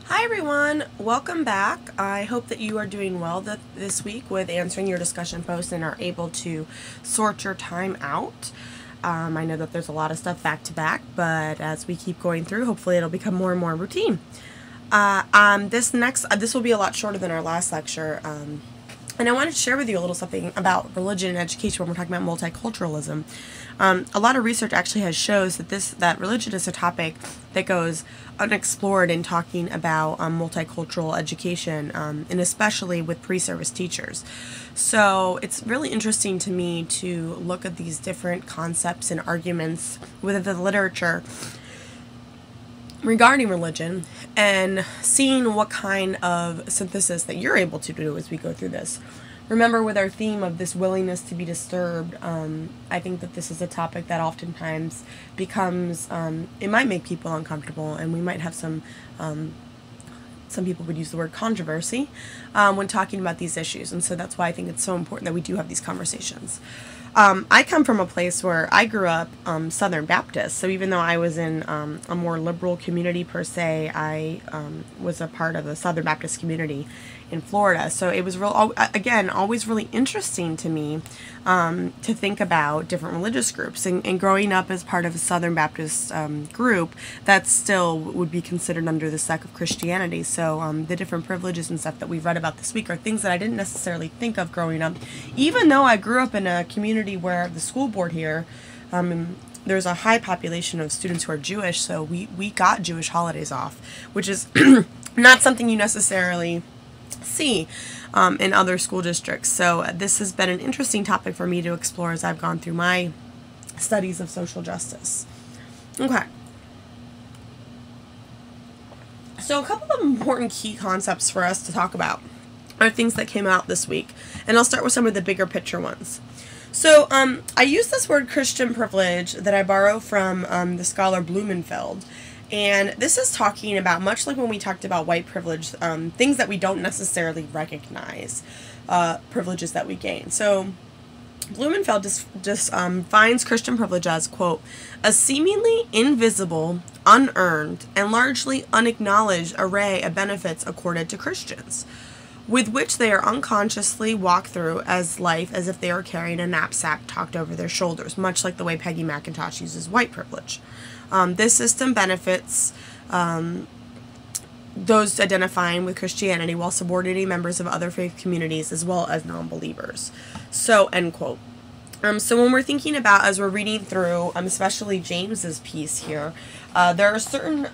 Hi everyone, welcome back. I hope that you are doing well this week with answering your discussion posts and are able to sort your time out. I know that there's a lot of stuff back to back, but as we keep going through, hopefully it'll become more and more routine. This will be a lot shorter than our last lecture. And I wanted to share with you a little something about religion and education when we're talking about multiculturalism. A lot of research actually shows that religion is a topic that goes unexplored in talking about multicultural education, and especially with pre-service teachers. So it's really interesting to me to look at these different concepts and arguments within the literature regarding religion and seeing what kind of synthesis that you're able to do as we go through this. Remember, with our theme of this willingness to be disturbed, I think that this is a topic that oftentimes becomes, it might make people uncomfortable, and we might have some people would use the word controversy when talking about these issues, and so that's why I think it's so important that we do have these conversations. I come from a place where I grew up Southern Baptist, so even though I was in a more liberal community per se, I was a part of the Southern Baptist community in Florida. So it was always really interesting to me to think about different religious groups. And growing up as part of a Southern Baptist group, that still would be considered under the sect of Christianity. So the different privileges and stuff that we've read about this week are things that I didn't necessarily think of growing up, even though I grew up in a community where the school board here, there's a high population of students who are Jewish, so we got Jewish holidays off, which is not something you necessarily see in other school districts. So this has been an interesting topic for me to explore as I've gone through my studies of social justice. Okay. So a couple of important key concepts for us to talk about are things that came out this week, and I'll start with some of the bigger picture ones. So I use this word Christian privilege that I borrow from the scholar Blumenfeld. And this is talking about, much like when we talked about white privilege, things that we don't necessarily recognize, privileges that we gain. So Blumenfeld just finds Christian privilege as, quote, a seemingly invisible, unearned, and largely unacknowledged array of benefits accorded to Christians, with which they are unconsciously walk through as life as if they are carrying a knapsack tucked over their shoulders, much like the way Peggy McIntosh uses white privilege. This system benefits those identifying with Christianity while subordinating members of other faith communities as well as non-believers. So, end quote. So when we're thinking about, as we're reading through, especially James's piece here, there are certain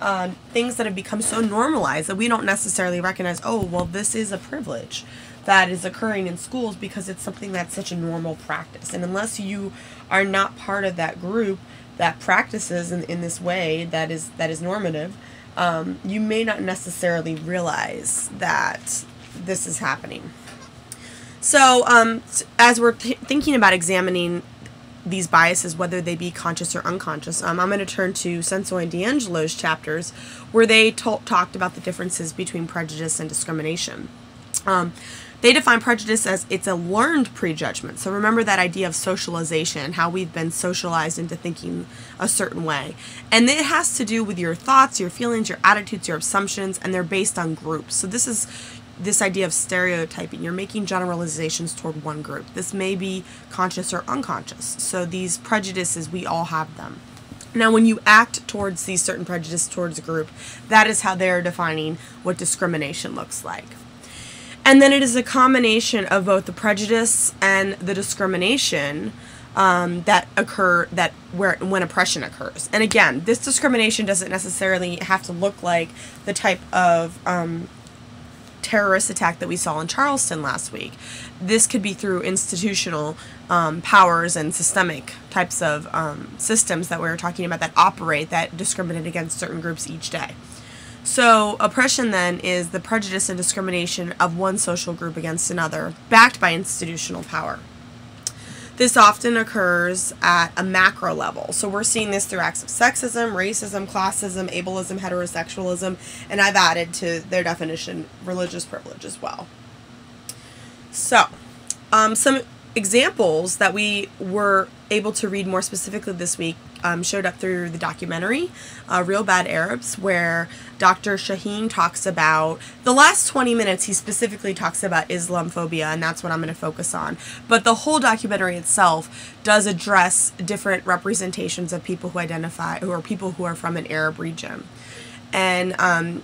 things that have become so normalized that we don't necessarily recognize, oh, well, this is a privilege that is occurring in schools because it's something that's such a normal practice. And unless you are not part of that group that practices in this way that is normative, you may not necessarily realize that this is happening. So as we're thinking about examining these biases, whether they be conscious or unconscious, I'm going to turn to Senso and D'Angelo's chapters where they talked about the differences between prejudice and discrimination. They define prejudice as it's a learned prejudgment. So remember that idea of socialization, how we've been socialized into thinking a certain way. And it has to do with your thoughts, your feelings, your attitudes, your assumptions, and they're based on groups. So this is this idea of stereotyping. You're making generalizations toward one group. This may be conscious or unconscious. So these prejudices, we all have them. Now, when you act towards these certain prejudices towards a group, that is how they're defining what discrimination looks like. And then it is a combination of both the prejudice and the discrimination that occur when oppression occurs. And again, this discrimination doesn't necessarily have to look like the type of terrorist attack that we saw in Charleston last week. This could be through institutional powers and systemic types of systems that we're talking about that operate, that discriminate against certain groups each day. So oppression then is the prejudice and discrimination of one social group against another, backed by institutional power. This often occurs at a macro level. So we're seeing this through acts of sexism, racism, classism, ableism, heterosexualism, and I've added to their definition religious privilege as well. So some examples that we were able to read more specifically this week showed up through the documentary Real Bad Arabs, where Dr. Shaheen talks about, the last 20 minutes he specifically talks about Islamophobia, and that's what I'm going to focus on. But the whole documentary itself does address different representations of people who are people who are from an Arab region. And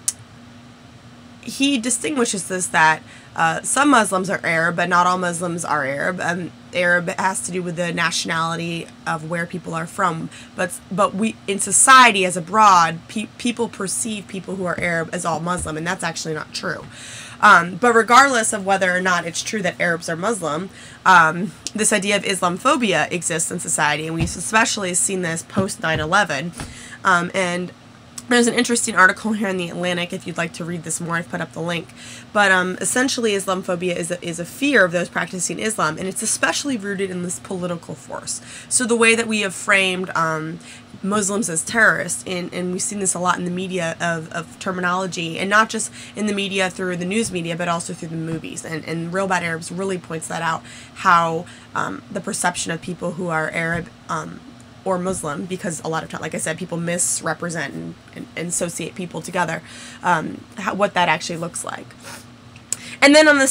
he distinguishes this, that some Muslims are Arab, but not all Muslims are Arab. Arab has to do with the nationality of where people are from. But we, in society as abroad, people perceive people who are Arab as all Muslim, and that's actually not true. But regardless of whether or not it's true that Arabs are Muslim, this idea of Islamophobia exists in society, and we've especially seen this post 9/11. And there's an interesting article here in The Atlantic if you'd like to read this more. I've put up the link. But essentially, Islamophobia is a fear of those practicing Islam, and it's especially rooted in this political force. So the way that we have framed Muslims as terrorists, and we've seen this a lot in the media of terminology, and not just in the media through the news media, but also through the movies. And Real Bad Arabs really points that out, how the perception of people who are Arab or Muslim, because a lot of times, like I said, people misrepresent and associate people together, what that actually looks like. And then on the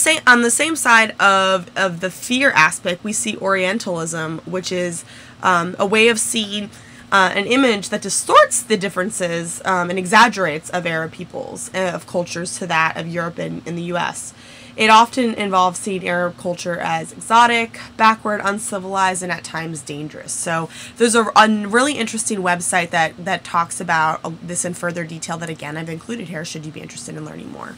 same side of the fear aspect, we see Orientalism, which is a way of seeing an image that distorts the differences and exaggerates of Arab peoples, of cultures, to that of Europe and the U.S. It often involves seeing Arab culture as exotic, backward, uncivilized, and at times dangerous. So there's a really interesting website that talks about this in further detail that, again, I've included here should you be interested in learning more.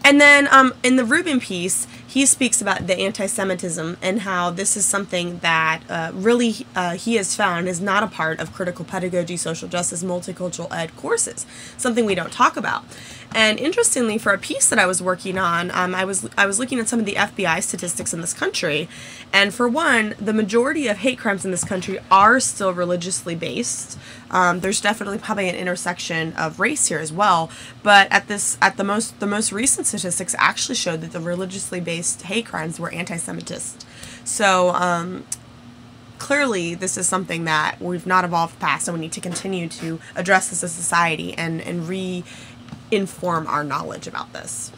And then in the Rubin piece, he speaks about the anti-Semitism and how this is something that really he has found is not a part of critical pedagogy, social justice, multicultural ed courses, something we don't talk about. And interestingly, for a piece that I was working on, I was looking at some of the FBI statistics in this country, and for one, the majority of hate crimes in this country are still religiously based. There's definitely probably an intersection of race here as well, but the most recent statistics actually showed that the religiously based hate crimes were anti-Semitist. So clearly, this is something that we've not evolved past, and we need to continue to address this as a society and re-inform our knowledge about this.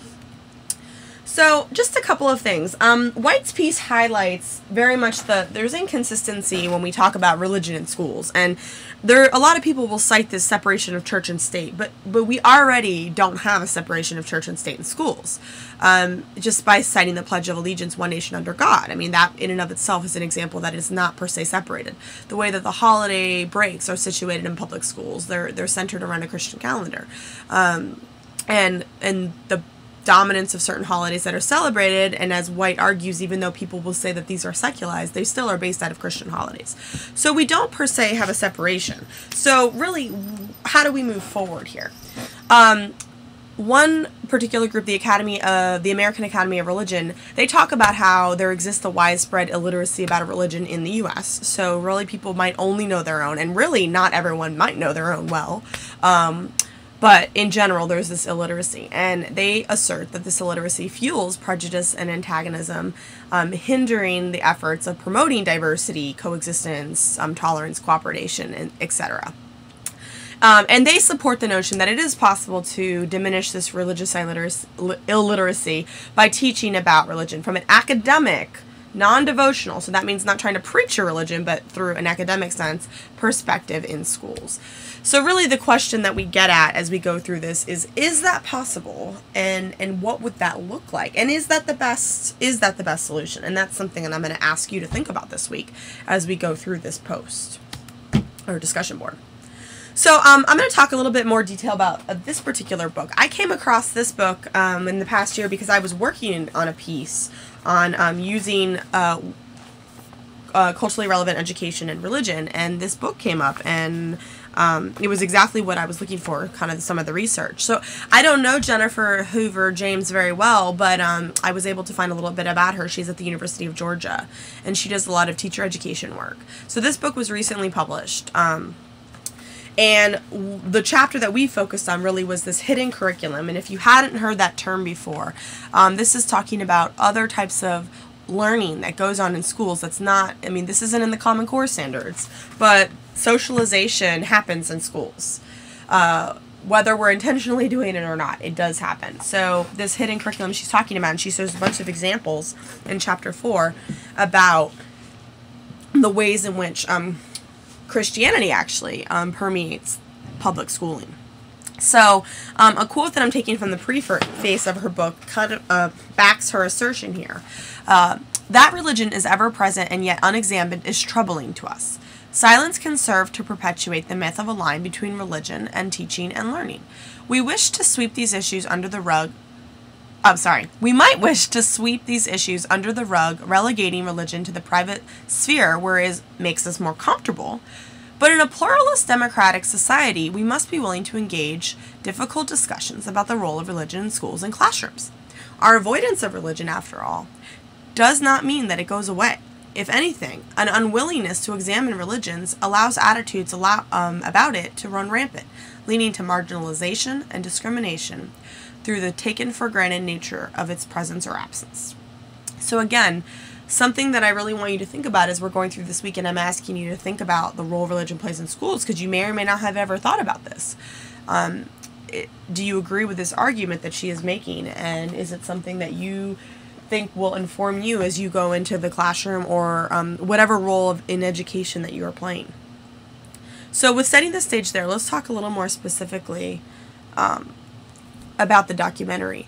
So, just a couple of things. White's piece highlights very much there's inconsistency when we talk about religion in schools, and a lot of people will cite this separation of church and state, but we already don't have a separation of church and state in schools, just by citing the Pledge of Allegiance, one nation under God. I mean, that in and of itself is an example that is not per se separated. The way that the holiday breaks are situated in public schools, they're centered around a Christian calendar, and the dominance of certain holidays that are celebrated, and as White argues, even though people will say that these are secularized, they still are based out of Christian holidays. So we don't per se have a separation. So really, how do we move forward here? One particular group, the American Academy of Religion, they talk about how there exists a widespread illiteracy about a religion in the U.S. So really, people might only know their own, and really not everyone might know their own well. But in general, there's this illiteracy, and they assert that this illiteracy fuels prejudice and antagonism, hindering the efforts of promoting diversity, coexistence, tolerance, cooperation, and etc. And they support the notion that it is possible to diminish this religious illiteracy by teaching about religion from an academic, non-devotional, so that means not trying to preach a religion, but through an academic sense, perspective in schools. So really the question that we get at as we go through this is that possible? And what would that look like? And is that the best solution? And that's something that I'm going to ask you to think about this week as we go through this post or discussion board. So I'm going to talk a little bit more detail about this particular book. I came across this book in the past year because I was working on a piece on using culturally relevant education and religion, and this book came up, and it was exactly what I was looking for, kind of some of the research. So I don't know Jennifer Hoover James very well, but I was able to find a little bit about her. She's at the University of Georgia, and she does a lot of teacher education work. So this book was recently published. And the chapter that we focused on really was this hidden curriculum. And if you hadn't heard that term before, this is talking about other types of learning that goes on in schools that's not, I mean, this isn't in the Common Core standards, but socialization happens in schools. Whether we're intentionally doing it or not, it does happen. So this hidden curriculum she's talking about, and she shows a bunch of examples in chapter 4 about the ways in which Christianity actually permeates public schooling. So a quote that I'm taking from the preface of her book kind of backs her assertion here. That religion is ever present and yet unexamined is troubling to us. Silence can serve to perpetuate the myth of a line between religion and teaching and learning. We wish to sweep these issues under the rug. We might wish to sweep these issues under the rug, relegating religion to the private sphere where it makes us more comfortable. But in a pluralist democratic society, we must be willing to engage difficult discussions about the role of religion in schools and classrooms. Our avoidance of religion, after all, does not mean that it goes away. If anything, an unwillingness to examine religions allows attitudes about it to run rampant, leading to marginalization and discrimination through the taken-for-granted nature of its presence or absence. So again, something that I really want you to think about as we're going through this week, and I'm asking you to think about the role religion plays in schools, because you may or may not have ever thought about this. Do you agree with this argument that she is making, and is it something that you think will inform you as you go into the classroom or whatever role in education that you are playing? So with setting the stage there, let's talk a little more specifically about the documentary.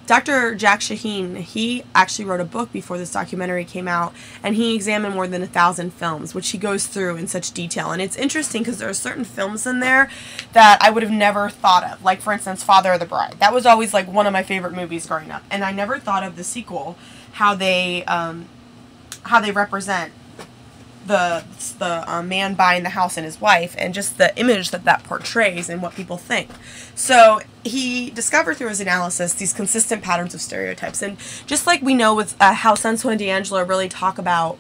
Dr. Jack Shaheen, he actually wrote a book before this documentary came out, and he examined more than 1,000 films, which he goes through in such detail. And it's interesting because there are certain films in there that I would have never thought of. Like, for instance, Father of the Bride. That was always, like, one of my favorite movies growing up. And I never thought of the sequel, how they represent the man buying the house and his wife, and just the image that portrays and what people think. So he discovered through his analysis these consistent patterns of stereotypes. And just like we know with how Senso and D'Angelo really talk about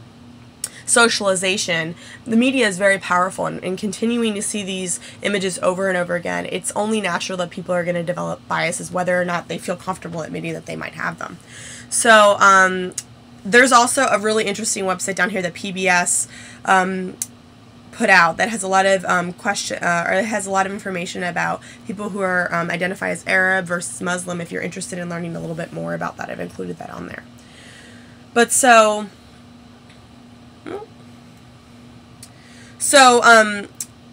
socialization, the media is very powerful, and continuing to see these images over and over again, it's only natural that people are going to develop biases, whether or not they feel comfortable admitting that they might have them. So there's also a really interesting website down here that PBS put out that has a lot of has a lot of information about people who are identify as Arab versus Muslim. If you're interested in learning a little bit more about that, I've included that on there. But so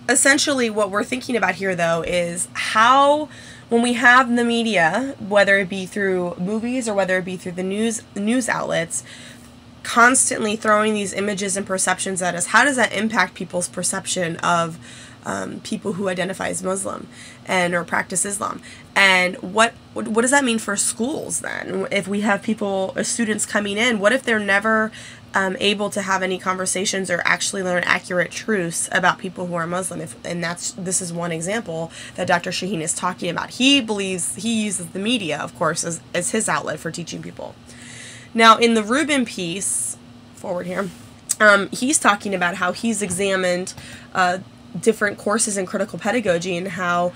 essentially what we're thinking about here, though, is how, when we have the media, whether it be through movies or whether it be through the news outlets, constantly throwing these images and perceptions at us, how does that impact people's perception of people who identify as Muslim or practice Islam? And what does that mean for schools then? If we have students coming in, what if they're never able to have any conversations or actually learn accurate truths about people who are Muslim? This is one example that Dr. Shaheen is talking about. He uses the media, of course, as his outlet for teaching people. Now, in the Rubin piece, forward here, he's talking about how he's examined different courses in critical pedagogy and how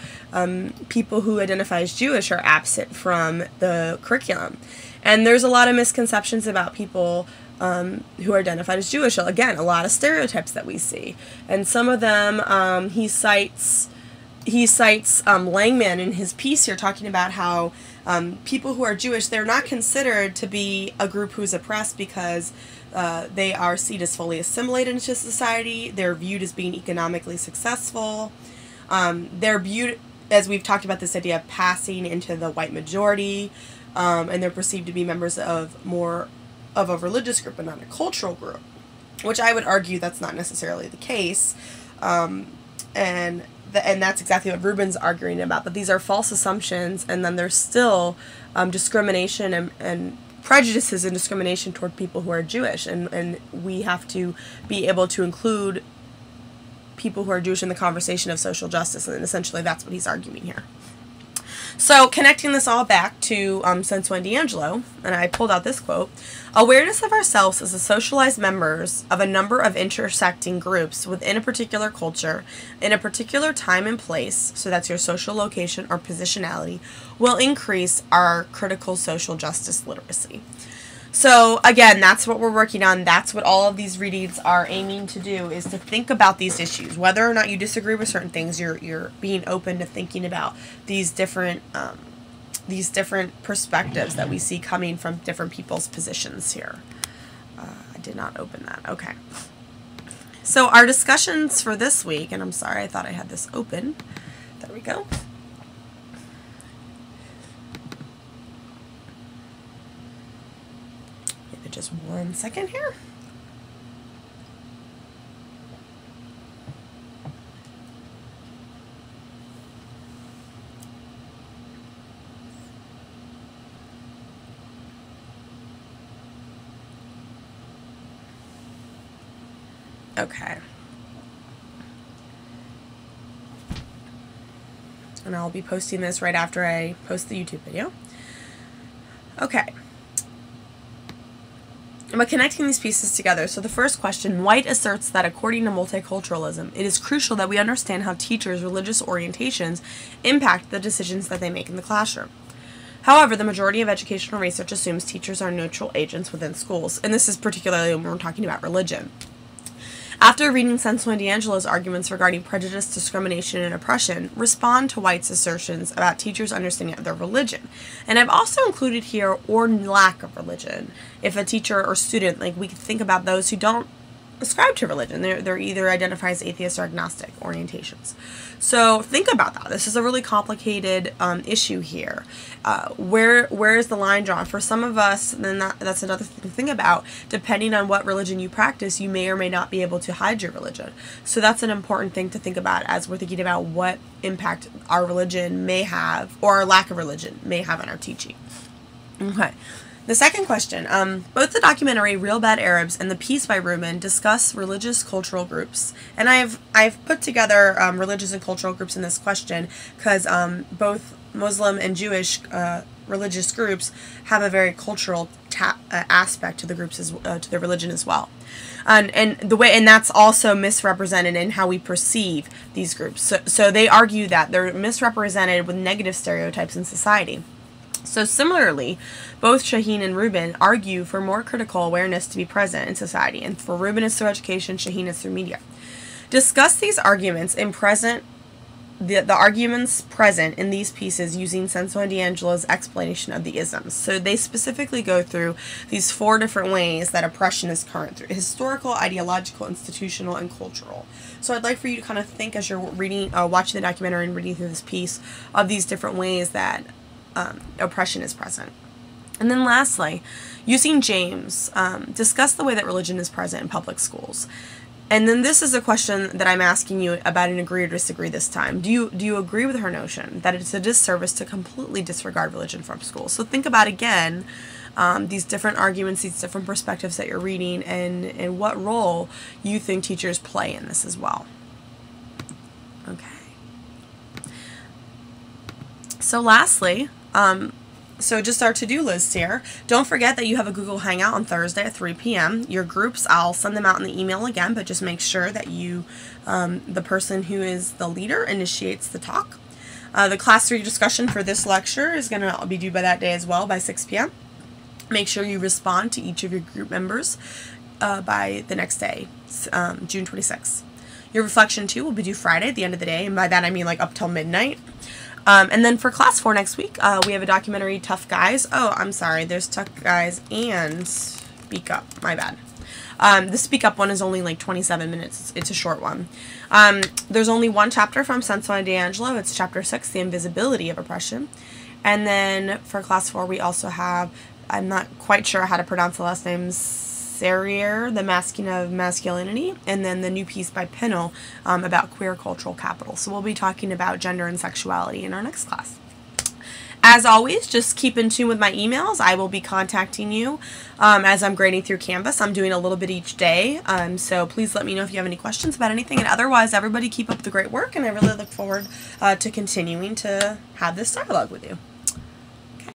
people who identify as Jewish are absent from the curriculum. And there's a lot of misconceptions about people who are identified as Jewish. Again, a lot of stereotypes that we see. And some of them, he cites Langman in his piece here, talking about how people who are Jewish, they're not considered to be a group who's oppressed because they are seen as fully assimilated into society. They're viewed as being economically successful. They're viewed, as we've talked about, this idea of passing into the white majority, and they're perceived to be members of a religious group but not a cultural group, which I would argue that's not necessarily the case. And that's exactly what Rubin's arguing about, that these are false assumptions, and then there's still discrimination and prejudices and discrimination toward people who are Jewish, and we have to be able to include people who are Jewish in the conversation of social justice, and essentially that's what he's arguing here. So connecting this all back to Senso and D'Angelo, and I pulled out this quote: "Awareness of ourselves as a socialized members of a number of intersecting groups within a particular culture, in a particular time and place," so that's your social location or positionality, "will increase our critical social justice literacy." So again, that's what we're working on. That's what all of these readings are aiming to do, is to think about these issues. Whether or not you disagree with certain things, you're being open to thinking about these different perspectives that we see coming from different people's positions here. I did not open that. Okay. So our discussions for this week, and I'm sorry, I thought I had this open. There we go. Just 1 second here. Okay. And I'll be posting this right after I post the YouTube video. Okay. By connecting these pieces together, so the first question, White asserts that according to multiculturalism, it is crucial that we understand how teachers' religious orientations impact the decisions that they make in the classroom. However, the majority of educational research assumes teachers are neutral agents within schools, and this is particularly when we're talking about religion. After reading Senso and DiAngelo's arguments regarding prejudice, discrimination, and oppression, respond to White's assertions about teachers' understanding of their religion. And I've also included here, or lack of religion. If a teacher or student, like we could think about those who don't ascribe to religion. They're either identified as atheist or agnostic orientations. So think about that. This is a really complicated issue here. Where is the line drawn? For some of us, then that's another thing to think about. Depending on what religion you practice, you may or may not be able to hide your religion. So that's an important thing to think about as we're thinking about what impact our religion may have, or our lack of religion may have on our teaching. Okay. The second question, both the documentary Real Bad Arabs and the piece by Rubin discuss religious cultural groups. And I've put together religious and cultural groups in this question because both Muslim and Jewish religious groups have a very cultural aspect to the groups to the religion as well. And that's also misrepresented in how we perceive these groups. So they argue that they're misrepresented with negative stereotypes in society. So similarly, both Shaheen and Rubin argue for more critical awareness to be present in society, and for Rubin it's through education, Shaheen is through media. Discuss these arguments in the arguments present in these pieces using Senso and DiAngelo's explanation of the isms. So they specifically go through these 4 different ways that oppression is current through: historical, ideological, institutional, and cultural. So I'd like for you to kind of think as you're reading, watching the documentary and reading through this piece, of these different ways that oppression is present. And then lastly, using James, discuss the way that religion is present in public schools. And then this is a question that I'm asking you about an agree or disagree this time. Do you agree with her notion that it's a disservice to completely disregard religion from schools? So think about, again, these different arguments, these different perspectives that you're reading, and what role you think teachers play in this as well. Okay. So lastly, so just our to-do list here. Don't forget that you have a Google Hangout on Thursday at 3 p.m. Your groups, I'll send them out in the email again, but just make sure that you, the person who is the leader, initiates the talk. The Class 3 discussion for this lecture is going to be due by that day as well, by 6 p.m. Make sure you respond to each of your group members by the next day, June 26th. Your reflection 2 will be due Friday at the end of the day, and by that I mean like up till midnight. And then for Class 4 next week, we have a documentary, Tough Guys. Oh, I'm sorry. There's Tough Guys and Speak Up. My bad. The Speak Up one is only like 27 minutes. It's a short one. There's only one chapter from Senso and DiAngelo. It's Chapter 6, The Invisibility of Oppression. And then for Class 4, we also have, I'm not quite sure how to pronounce the last name, Serrier, The Masking of Masculinity, and then the new piece by Pinnell about queer cultural capital. So we'll be talking about gender and sexuality in our next class. As always, just keep in tune with my emails. I will be contacting you as I'm grading through Canvas. I'm doing a little bit each day, so please let me know if you have any questions about anything. And otherwise, everybody keep up the great work, and I really look forward to continuing to have this dialogue with you.